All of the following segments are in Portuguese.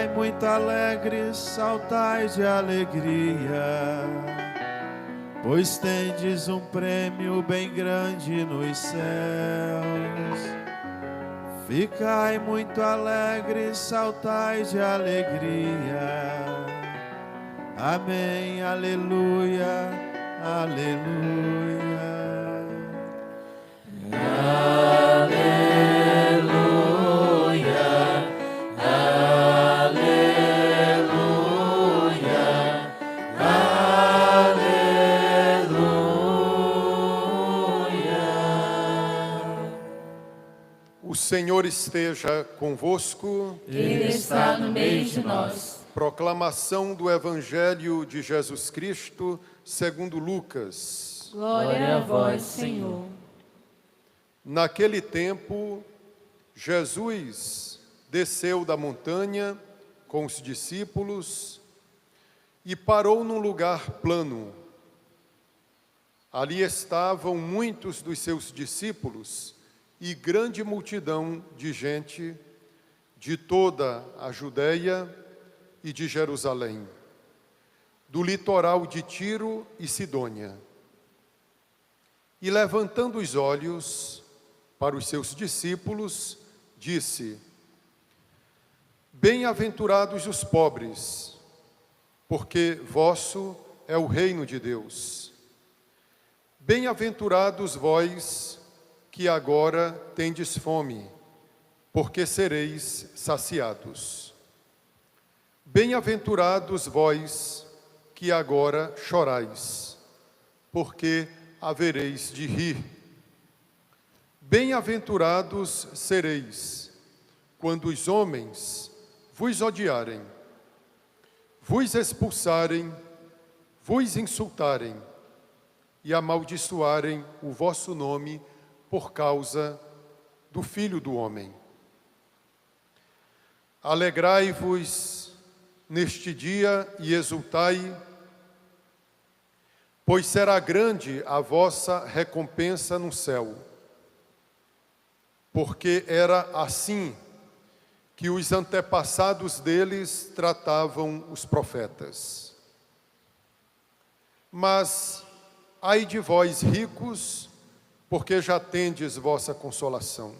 Ficai muito alegres, saltai de alegria, pois tendes um prêmio bem grande nos céus. Ficai muito alegres, saltai de alegria. Amém, aleluia, aleluia. O Senhor esteja convosco. Ele está no meio de nós. Proclamação do Evangelho de Jesus Cristo, segundo Lucas. Glória a vós, Senhor. Naquele tempo, Jesus desceu da montanha com os discípulos e parou num lugar plano. Ali estavam muitos dos seus discípulos e grande multidão de gente de toda a Judeia e de Jerusalém, do litoral de Tiro e Sidônia. E levantando os olhos para os seus discípulos, disse: Bem-aventurados os pobres, porque vosso é o reino de Deus. Bem-aventurados vós que agora tendes fome, porque sereis saciados. Bem-aventurados vós que agora chorais, porque havereis de rir. Bem-aventurados sereis, quando os homens vos odiarem, vos expulsarem, vos insultarem e amaldiçoarem o vosso nome por causa do Filho do Homem. Alegrai-vos neste dia e exultai, pois será grande a vossa recompensa no céu. Porque era assim que os antepassados deles tratavam os profetas. Mas ai de vós, ricos, porque já tendes vossa consolação.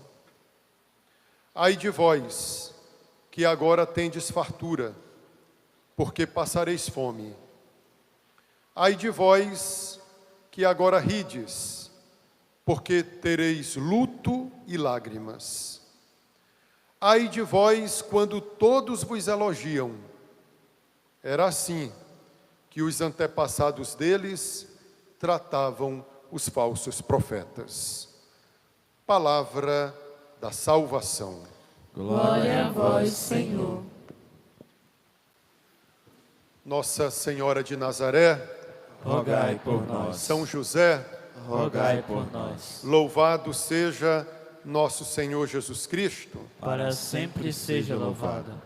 Ai de vós, que agora tendes fartura, porque passareis fome. Ai de vós, que agora rides, porque tereis luto e lágrimas. Ai de vós, quando todos vos elogiam. Era assim que os antepassados deles tratavam os falsos profetas. Palavra da salvação. Glória a vós, Senhor. Nossa Senhora de Nazaré, Rogai por nós. São José, Rogai por nós. louvado seja nosso Senhor Jesus Cristo. Para sempre seja louvado.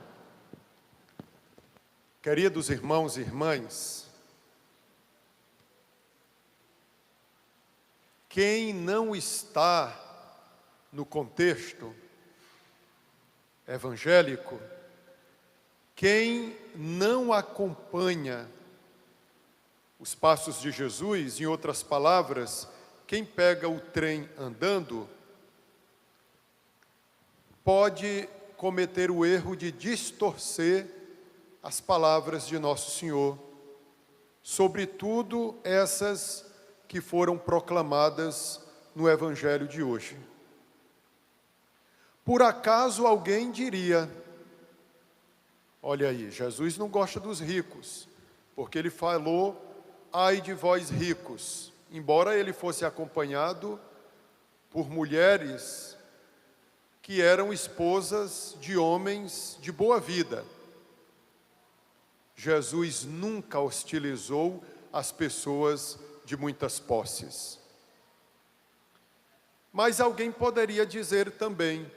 Queridos irmãos e irmãs, quem não está no contexto evangélico, quem não acompanha os passos de Jesus, em outras palavras, quem pega o trem andando, pode cometer o erro de distorcer as palavras de Nosso Senhor, sobretudo essas que foram proclamadas no Evangelho de hoje. Por acaso alguém diria: olha aí, Jesus não gosta dos ricos, porque ele falou, ai de vós ricos, embora ele fosse acompanhado por mulheres que eram esposas de homens de boa vida. Jesus nunca hostilizou as pessoas de muitas posses. Mas alguém poderia dizer também: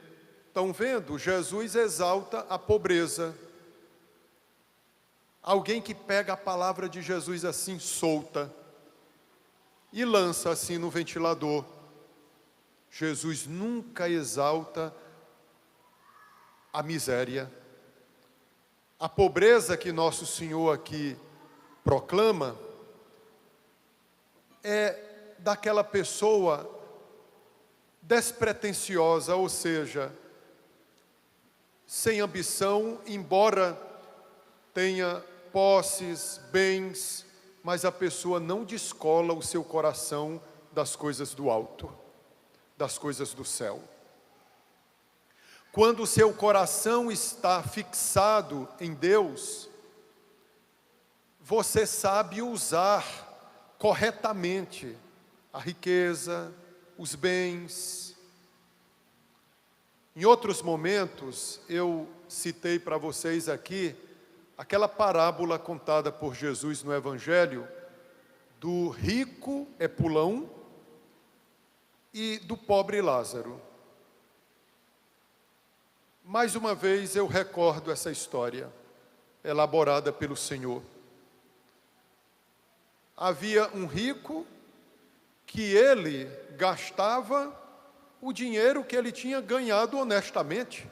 estão vendo? Jesus exalta a pobreza. Alguém que pega a palavra de Jesus assim solta e lança assim no ventilador. Jesus nunca exalta a miséria. A pobreza que Nosso Senhor aqui proclama é daquela pessoa despretensiosa, ou seja, sem ambição, embora tenha posses, bens, mas a pessoa não descola o seu coração das coisas do alto, das coisas do céu. Quando o seu coração está fixado em Deus, você sabe usar corretamente a riqueza, os bens. Em outros momentos, eu citei para vocês aqui aquela parábola contada por Jesus no Evangelho do rico Epulão e do pobre Lázaro. Mais uma vez eu recordo essa história, elaborada pelo Senhor. Havia um rico que ele gastava o dinheiro que ele tinha ganhado honestamente.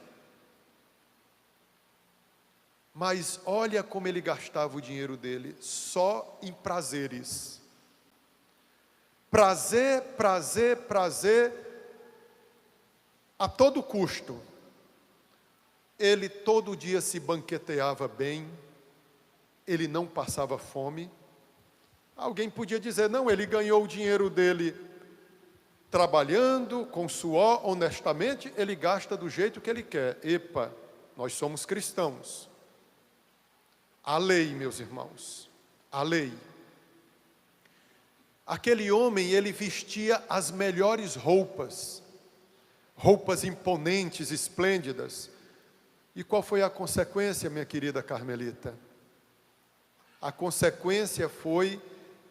Mas olha como ele gastava o dinheiro dele, só em prazeres. Prazer, prazer, prazer, a todo custo. Ele todo dia se banqueteava bem, ele não passava fome. Alguém podia dizer, não, ele ganhou o dinheiro dele trabalhando, com suor, honestamente, ele gasta do jeito que ele quer. Epa, nós somos cristãos. A lei, meus irmãos, a lei. Aquele homem, ele vestia as melhores roupas, roupas imponentes, esplêndidas. E qual foi a consequência, minha querida Carmelita? A consequência foi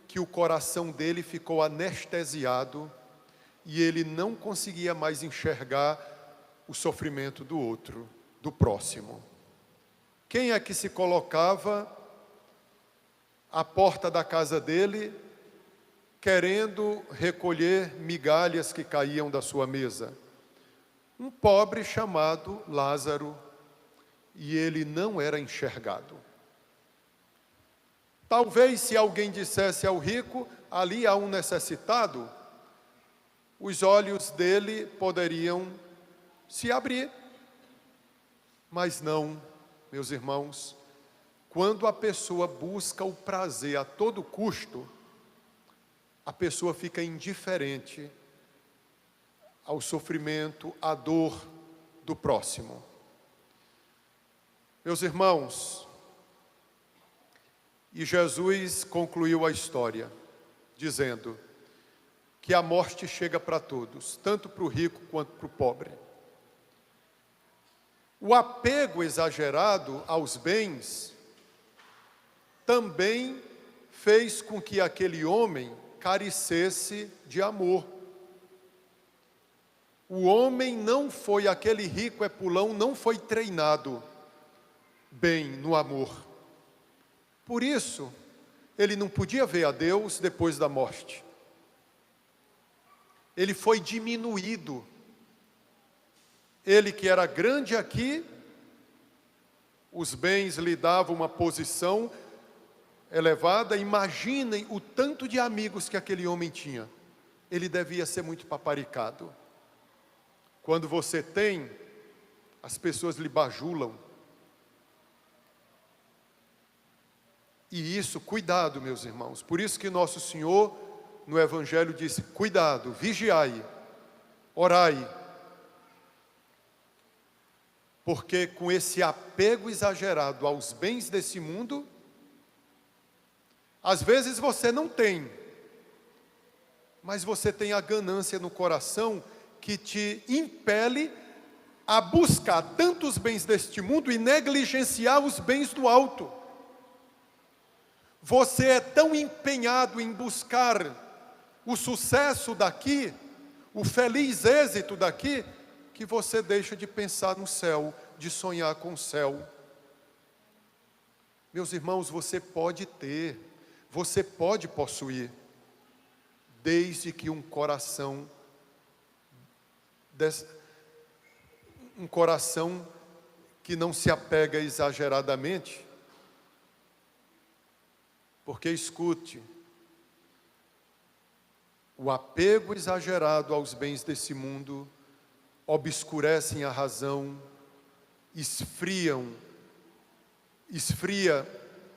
que o coração dele ficou anestesiado e ele não conseguia mais enxergar o sofrimento do outro, do próximo. Quem é que se colocava à porta da casa dele, querendo recolher migalhas que caíam da sua mesa? Um pobre chamado Lázaro, e ele não era enxergado. Talvez se alguém dissesse ao rico, ali há um necessitado, os olhos dele poderiam se abrir. Mas não, meus irmãos, quando a pessoa busca o prazer a todo custo, a pessoa fica indiferente ao sofrimento, à dor do próximo. Meus irmãos, e Jesus concluiu a história, dizendo que a morte chega para todos, tanto para o rico quanto para o pobre. O apego exagerado aos bens também fez com que aquele homem carecesse de amor. O homem não foi, aquele rico Epulão, não foi treinado bem no amor. Por isso, ele não podia ver a Deus depois da morte. Ele foi diminuído. Ele que era grande aqui, os bens lhe davam uma posição elevada. Imaginem o tanto de amigos que aquele homem tinha. Ele devia ser muito paparicado. Quando você tem, as pessoas lhe bajulam. E isso, cuidado, meus irmãos. Por isso que Nosso Senhor, no Evangelho, disse, cuidado, vigiai, orai. Porque com esse apego exagerado aos bens desse mundo, às vezes você não tem, mas você tem a ganância no coração que te impele a buscar tantos bens deste mundo e negligenciar os bens do alto. Você é tão empenhado em buscar o sucesso daqui, o feliz êxito daqui, que você deixa de pensar no céu, de sonhar com o céu. Meus irmãos, você pode ter, você pode possuir, desde que um coração que não se apega exageradamente, porque escute, o apego exagerado aos bens desse mundo obscurecem a razão, esfria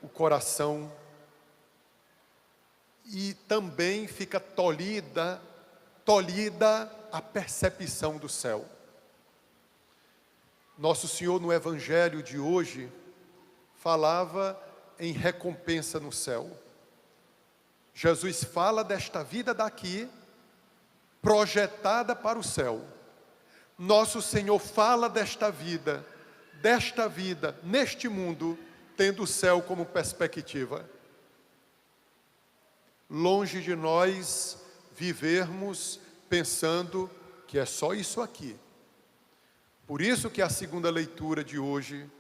o coração e também fica tolhida a percepção do céu. Nosso Senhor, no Evangelho de hoje, falava em recompensa no céu. Jesus fala desta vida daqui, projetada para o céu. Nosso Senhor fala desta vida, neste mundo, tendo o céu como perspectiva. Longe de nós vivermos pensando que é só isso aqui. Por isso que a segunda leitura de hoje,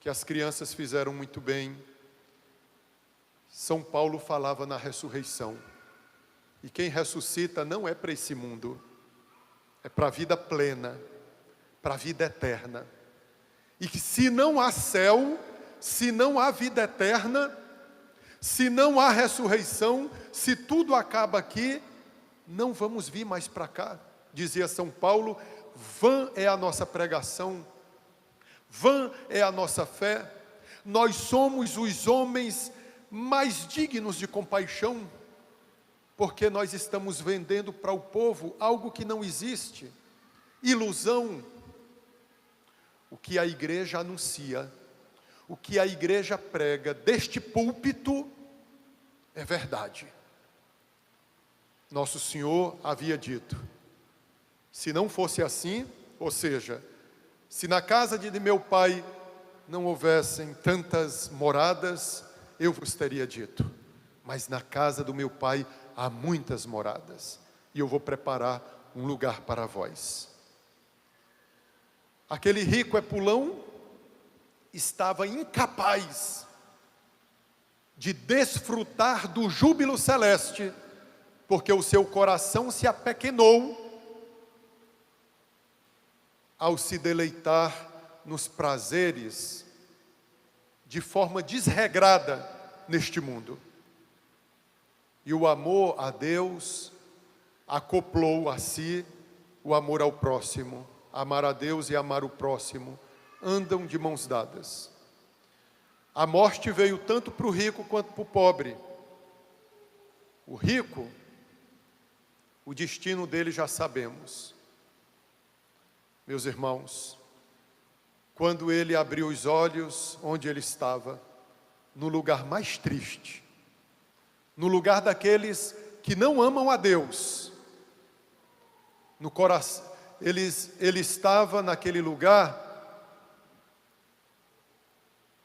que as crianças fizeram muito bem, São Paulo falava na ressurreição. E quem ressuscita não é para esse mundo, é para a vida plena, para a vida eterna. E que se não há céu, se não há vida eterna, se não há ressurreição, se tudo acaba aqui, não vamos vir mais para cá. Dizia São Paulo, vã é a nossa pregação, vã é a nossa fé. Nós somos os homens mais dignos de compaixão, porque nós estamos vendendo para o povo algo que não existe, ilusão. O que a igreja anuncia, o que a igreja prega deste púlpito é verdade. Nosso Senhor havia dito, se não fosse assim, ou seja, se na casa de meu Pai não houvessem tantas moradas, eu vos teria dito, mas na casa do meu Pai há muitas moradas, e eu vou preparar um lugar para vós. Aquele rico Epulão estava incapaz de desfrutar do júbilo celeste, porque o seu coração se apequenou ao se deleitar nos prazeres de forma desregrada neste mundo. E o amor a Deus acoplou a si o amor ao próximo. Amar a Deus e amar o próximo andam de mãos dadas. A morte veio tanto para o rico quanto para o pobre. O rico, o destino dele já sabemos. Meus irmãos, quando ele abriu os olhos, onde ele estava? No lugar mais triste, no lugar daqueles que não amam a Deus, no coração, ele estava naquele lugar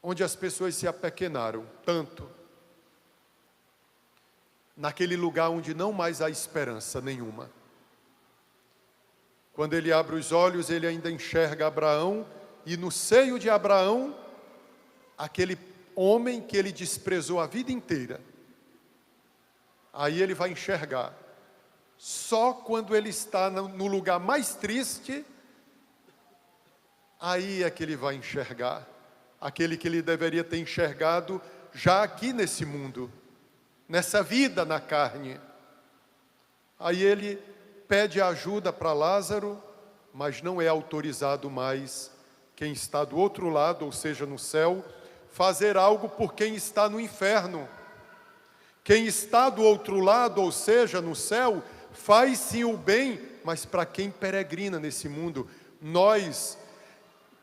onde as pessoas se apequenaram tanto, naquele lugar onde não mais há esperança nenhuma. Quando ele abre os olhos, ele ainda enxerga Abraão, e no seio de Abraão, aquele homem que ele desprezou a vida inteira. Aí ele vai enxergar. Só quando ele está no lugar mais triste, aí é que ele vai enxergar aquele que ele deveria ter enxergado já aqui nesse mundo, nessa vida na carne. Aí ele pede ajuda para Lázaro, mas não é autorizado mais quem está do outro lado, ou seja, no céu, fazer algo por quem está no inferno. Quem está do outro lado, ou seja, no céu, faz sim o bem, mas para quem peregrina nesse mundo. Nós,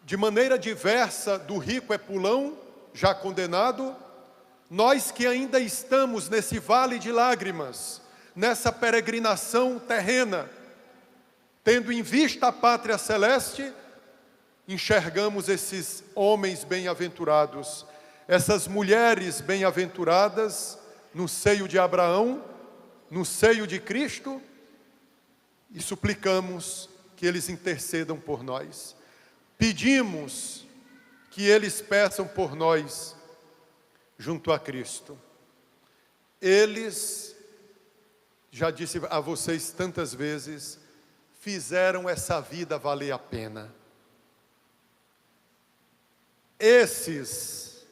de maneira diversa do rico Epulão, já condenado, nós que ainda estamos nesse vale de lágrimas, nessa peregrinação terrena, tendo em vista a pátria celeste, enxergamos esses homens bem-aventurados, essas mulheres bem-aventuradas, no seio de Abraão, no seio de Cristo, e suplicamos que eles intercedam por nós. Pedimos que eles peçam por nós, junto a Cristo. Eles, já disse a vocês tantas vezes, fizeram essa vida valer a pena. Esses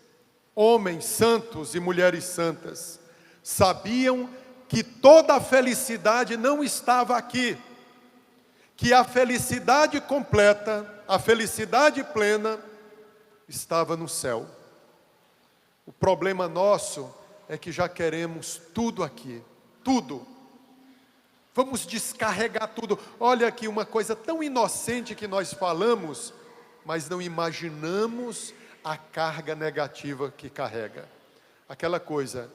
homens santos e mulheres santas sabiam que toda a felicidade não estava aqui, que a felicidade completa, a felicidade plena, estava no céu. O problema nosso é que já queremos tudo aqui, tudo. Vamos descarregar tudo. Olha aqui uma coisa tão inocente que nós falamos, mas não imaginamos a carga negativa que carrega. Aquela coisa,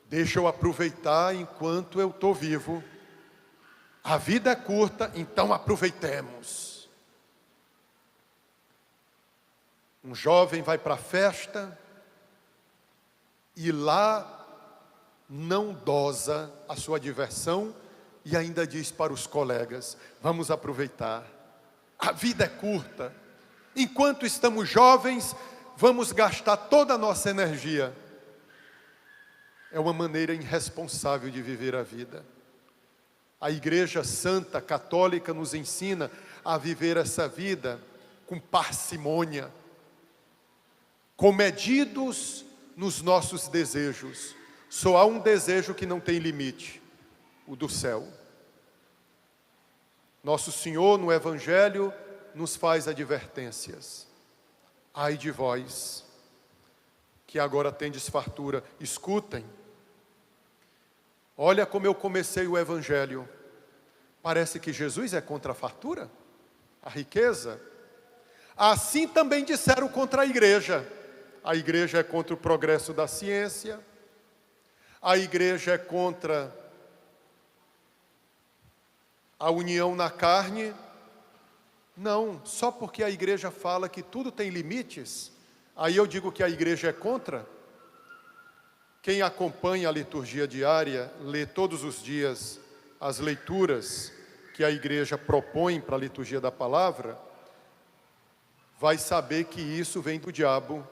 deixa eu aproveitar enquanto eu estou vivo. A vida é curta, então aproveitemos. Um jovem vai para a festa e lá não dosa a sua diversão e ainda diz para os colegas, vamos aproveitar. A vida é curta. Enquanto estamos jovens, vamos gastar toda a nossa energia. É uma maneira irresponsável de viver a vida. A Igreja Santa Católica nos ensina a viver essa vida com parcimônia, comedidos nos nossos desejos. Só há um desejo que não tem limite, o do céu. Nosso Senhor no Evangelho nos faz advertências. Ai de vós, que agora tendes fartura, escutem. Olha como eu comecei o Evangelho. Parece que Jesus é contra a fartura, a riqueza. Assim também disseram contra a igreja. A igreja é contra o progresso da ciência. A igreja é contra a união na carne. Não, só porque a igreja fala que tudo tem limites, aí eu digo que a igreja é contra. Quem acompanha a liturgia diária, lê todos os dias as leituras que a igreja propõe para a liturgia da palavra, vai saber que isso vem do diabo.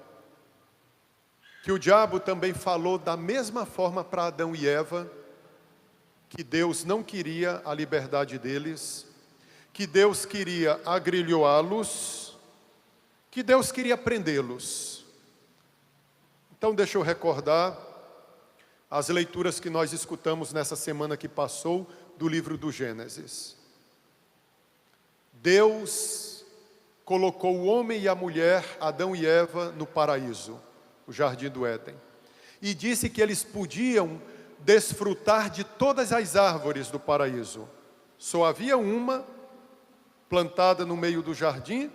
Que o diabo também falou da mesma forma para Adão e Eva, que Deus não queria a liberdade deles, que Deus queria agrilhoá-los, que Deus queria prendê-los. Então deixa eu recordar as leituras que nós escutamos nessa semana que passou do livro do Gênesis. Deus colocou o homem e a mulher, Adão e Eva, no paraíso, o jardim do Éden, e disse que eles podiam desfrutar de todas as árvores do paraíso. Só havia uma plantada no meio do jardim,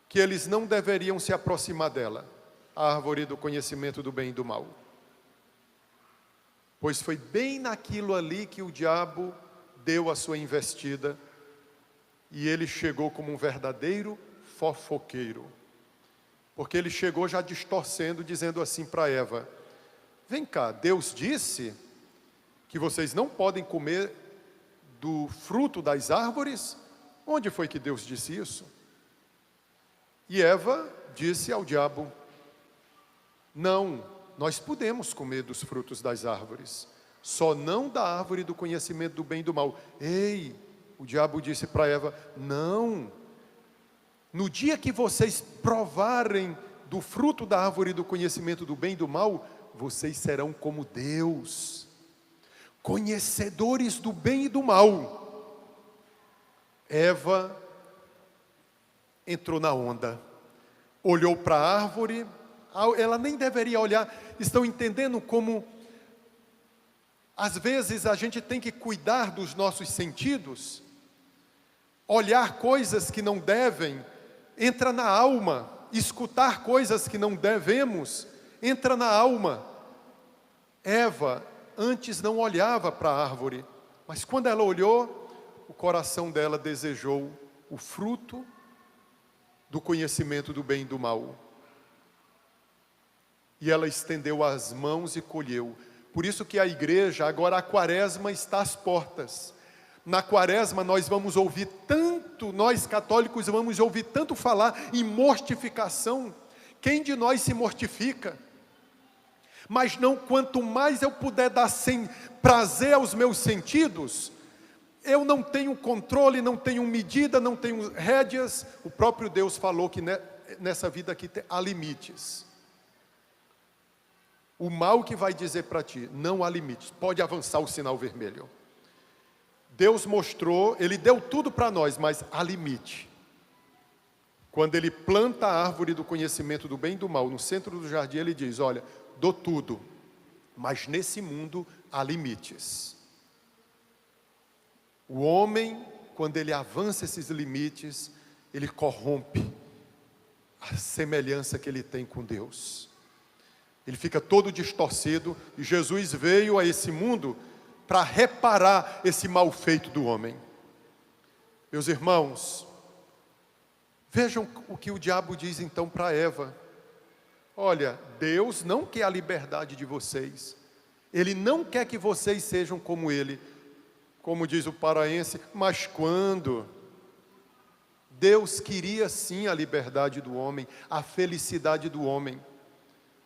que eles não deveriam se aproximar dela, a árvore do conhecimento do bem e do mal. Pois foi bem naquilo ali que o diabo deu a sua investida, e ele chegou como um verdadeiro fofoqueiro. Porque ele chegou já distorcendo, dizendo assim para Eva, vem cá, Deus disse que vocês não podem comer do fruto das árvores? Onde foi que Deus disse isso? E Eva disse ao diabo, não, nós podemos comer dos frutos das árvores, só não da árvore do conhecimento do bem e do mal. Ei, o diabo disse para Eva, não, no dia que vocês provarem do fruto da árvore do conhecimento do bem e do mal, vocês serão como Deus, conhecedores do bem e do mal. Eva entrou na onda, olhou para a árvore, ela nem deveria olhar. Estão entendendo como às vezes a gente tem que cuidar dos nossos sentidos? Olhar coisas que não devem, entra na alma. Escutar coisas que não devemos, entra na alma. Eva antes não olhava para a árvore, mas quando ela olhou, o coração dela desejou o fruto do conhecimento do bem e do mal. E ela estendeu as mãos e colheu. Por isso que a igreja, agora a quaresma está às portas. Na quaresma nós vamos ouvir tanto, nós católicos vamos ouvir tanto falar em mortificação. Quem de nós se mortifica? Mas não, quanto mais eu puder dar sem prazer aos meus sentidos, eu não tenho controle, não tenho medida, não tenho rédeas. O próprio Deus falou que nessa vida aqui há limites. O mal que vai dizer para ti, não há limites, pode avançar o sinal vermelho. Deus mostrou, Ele deu tudo para nós, mas há limite. Quando Ele planta a árvore do conhecimento do bem e do mal no centro do jardim, Ele diz, olha, dou tudo, mas nesse mundo há limites. O homem, quando ele avança esses limites, ele corrompe a semelhança que ele tem com Deus. Ele fica todo distorcido, e Jesus veio a esse mundo para reparar esse mal feito do homem. Meus irmãos, vejam o que o diabo diz então para Eva. Olha, Deus não quer a liberdade de vocês. Ele não quer que vocês sejam como Ele. Como diz o paraense, mas quando? Deus queria sim a liberdade do homem, a felicidade do homem.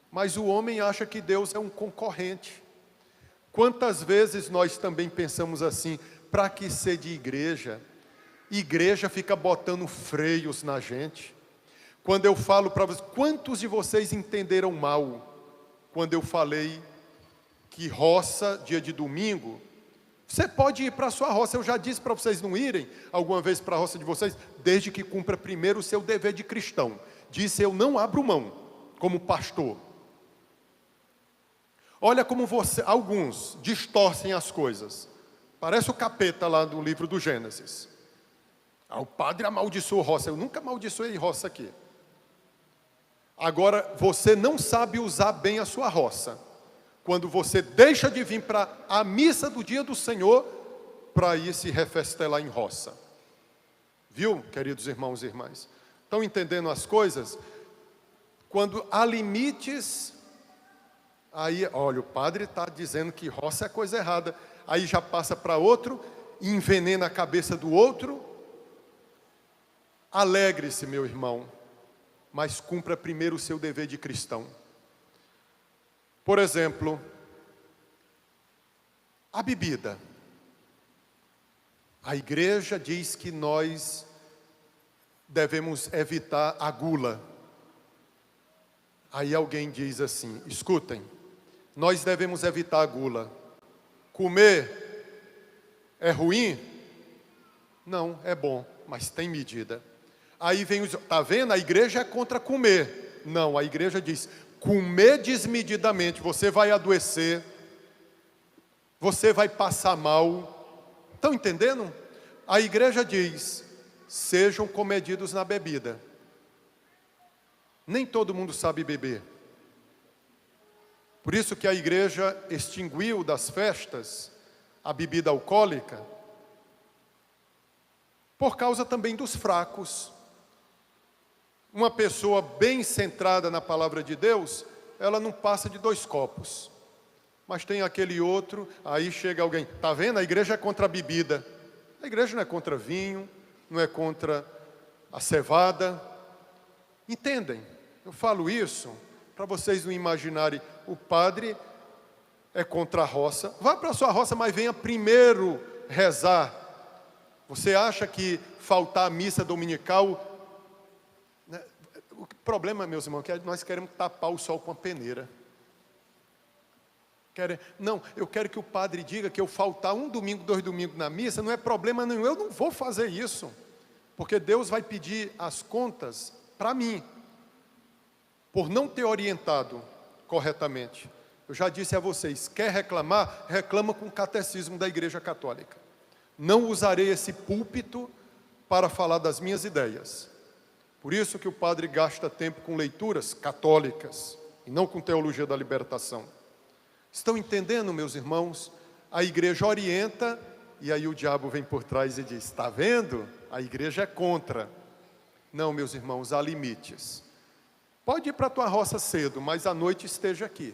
Mas o homem acha que Deus é um concorrente. Quantas vezes nós também pensamos assim, para que ser de igreja? Igreja fica botando freios na gente. Quando eu falo para vocês, quantos de vocês entenderam mal quando eu falei que roça, dia de domingo, você pode ir para a sua roça, eu já disse para vocês não irem alguma vez para a roça de vocês, desde que cumpra primeiro o seu dever de cristão. Disse, eu não abro mão, como pastor. Olha como alguns distorcem as coisas. Parece o capeta lá do livro do Gênesis. O padre amaldiçoou roça, eu nunca amaldiçoei roça aqui. Agora, você não sabe usar bem a sua roça. Quando você deixa de vir para a missa do dia do Senhor, para ir se refestelar em roça. Viu, queridos irmãos e irmãs? Estão entendendo as coisas? Quando há limites, aí, olha, o padre está dizendo que roça é coisa errada. Aí já passa para outro, envenena a cabeça do outro. Alegre-se, meu irmão, mas cumpra primeiro o seu dever de cristão. Por exemplo, a bebida. A igreja diz que nós devemos evitar a gula. Aí alguém diz assim, escutem, nós devemos evitar a gula. Comer é ruim? Não, é bom, mas tem medida. Aí vem está vendo? A igreja é contra comer. Não, a igreja diz, comer desmedidamente, você vai adoecer, você vai passar mal. Estão entendendo? A igreja diz, sejam comedidos na bebida. Nem todo mundo sabe beber. Por isso que a igreja extinguiu das festas a bebida alcoólica, por causa também dos fracos. Uma pessoa bem centrada na palavra de Deus, ela não passa de 2 copos. Mas tem aquele outro, aí chega alguém, está vendo? A igreja é contra a bebida. A igreja não é contra vinho, não é contra a cevada. Entendem? Eu falo isso para vocês não imaginarem, o padre é contra a roça. Vá para a sua roça, mas venha primeiro rezar. Você acha que faltar a missa dominical... O problema, meus irmãos, é que nós queremos tapar o sol com a peneira. Não, eu quero que o padre diga que eu faltar 1 domingo, 2 domingos na missa, não é problema nenhum, eu não vou fazer isso. Porque Deus vai pedir as contas para mim, por não ter orientado corretamente. Eu já disse a vocês, quer reclamar? Reclama com o catecismo da Igreja Católica. Não usarei esse púlpito para falar das minhas ideias. Por isso que o padre gasta tempo com leituras católicas e não com teologia da libertação. Estão entendendo, meus irmãos? A igreja orienta e aí o diabo vem por trás e diz, está vendo? A igreja é contra. Não, meus irmãos, há limites. Pode ir para a tua roça cedo, mas à noite esteja aqui,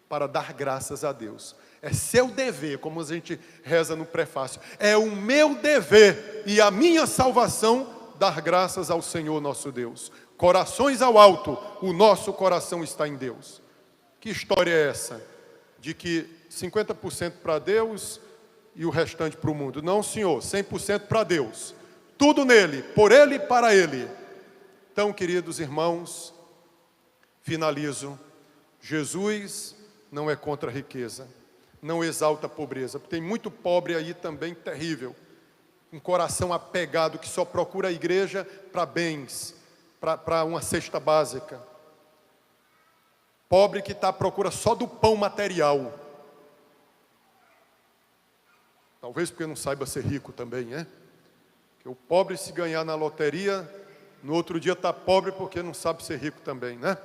para dar graças a Deus. É seu dever, como a gente reza no prefácio, é o meu dever e a minha salvação dar graças ao Senhor nosso Deus. Corações ao alto, o nosso coração está em Deus. Que história é essa? De que 50% para Deus e o restante para o mundo. Não, senhor, 100% para Deus. Tudo nele, por ele e para ele. Então, queridos irmãos, finalizo. Jesus não é contra a riqueza, não exalta a pobreza. Tem muito pobre aí também terrível, um coração apegado que só procura a igreja para bens, para uma cesta básica. Pobre que está à procura só do pão material. Talvez porque não saiba ser rico também, né? Porque o pobre, se ganhar na loteria, no outro dia está pobre porque não sabe ser rico também, né?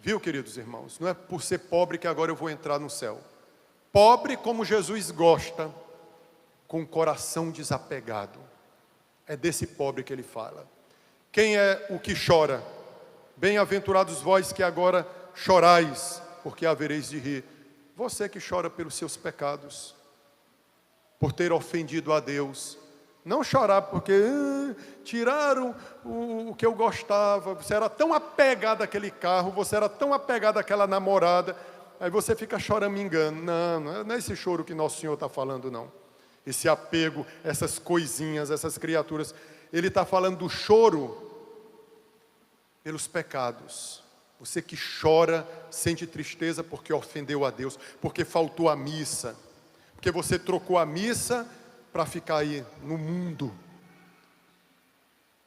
Viu, queridos irmãos? Não é por ser pobre que agora eu vou entrar no céu. Pobre como Jesus gosta, com o coração desapegado. É desse pobre que ele fala. Quem é o que chora? Bem-aventurados vós que agora chorais, porque havereis de rir. Você que chora pelos seus pecados, por ter ofendido a Deus. Não chorar porque tiraram o que eu gostava. Você era tão apegado àquele carro, você era tão apegado àquela namorada, aí você fica choramingando. Não é esse choro que Nosso Senhor está falando, não. Esse apego, essas coisinhas, essas criaturas. Ele está falando do choro pelos pecados. Você que chora, sente tristeza porque ofendeu a Deus, porque faltou a missa, porque você trocou a missa para ficar aí no mundo,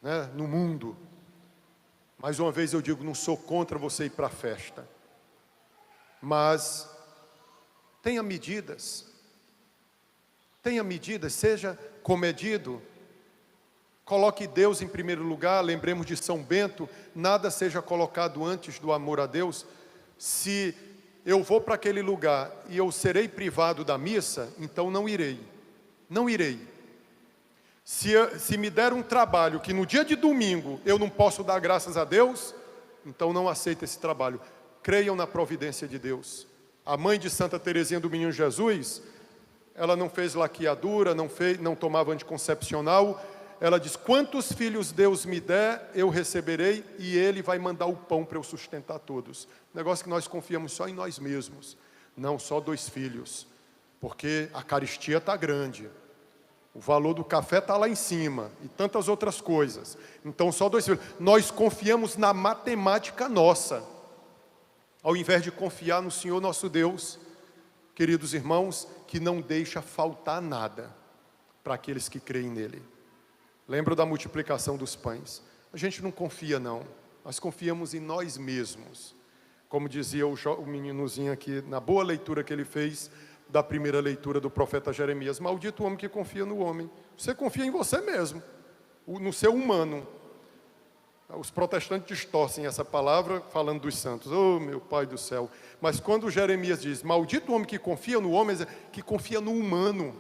né? No mundo. Mais uma vez eu digo, não sou contra você ir para a festa, mas tenha medidas, seja comedido, coloque Deus em primeiro lugar. Lembremos de São Bento, nada seja colocado antes do amor a Deus. Se eu vou para aquele lugar e eu serei privado da missa, então não irei. Se me der um trabalho que no dia de domingo eu não posso dar graças a Deus, então não aceito esse trabalho. Creiam na providência de Deus. A mãe de Santa Teresinha do Menino Jesus, ela não fez laqueadura, não tomava anticoncepcional. Ela diz, quantos filhos Deus me der, eu receberei, e Ele vai mandar o pão para eu sustentar todos. Negócio que nós confiamos só em nós mesmos. Não, só 2 filhos. Porque a caristia está grande. O valor do café está lá em cima. E tantas outras coisas. Então só 2 filhos. Nós confiamos na matemática nossa, ao invés de confiar no Senhor nosso Deus, queridos irmãos, que não deixa faltar nada para aqueles que creem nele. Lembro da multiplicação dos pães. A gente não confia não, nós confiamos em nós mesmos. Como dizia o meninozinho aqui, na boa leitura que ele fez, da primeira leitura do profeta Jeremias, maldito o homem que confia no homem. Você confia em você mesmo, no seu humano. Os protestantes distorcem essa palavra falando dos santos. Oh, meu Pai do céu. Mas quando Jeremias diz, maldito o homem que confia no homem, que confia no humano.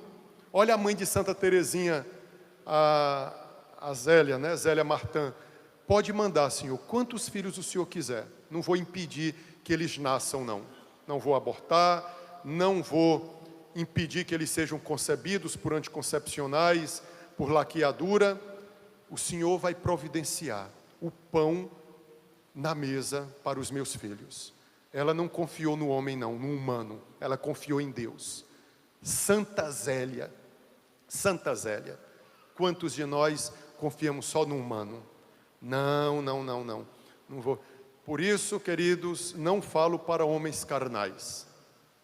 Olha a mãe de Santa Teresinha, a Zélia, né? Zélia Martã. Pode mandar, Senhor, quantos filhos o Senhor quiser. Não vou impedir que eles nasçam, não. Não vou abortar, não vou impedir que eles sejam concebidos por anticoncepcionais, por laqueadura. O Senhor vai providenciar o pão na mesa para os meus filhos. Ela não confiou no homem não, no humano. Ela confiou em Deus. Santa Zélia. Quantos de nós confiamos só no humano? Não vou. Por isso, queridos, não falo para homens carnais.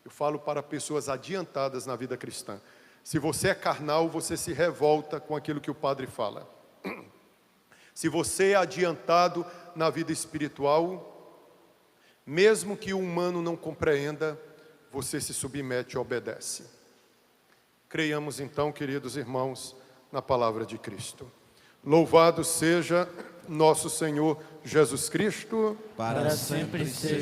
Eu falo para pessoas adiantadas na vida cristã. Se você é carnal, você se revolta com aquilo que o padre fala. Se você é adiantado na vida espiritual, mesmo que o humano não compreenda, você se submete e obedece. Creiamos então, queridos irmãos, na palavra de Cristo. Louvado seja nosso Senhor Jesus Cristo. Para sempre seja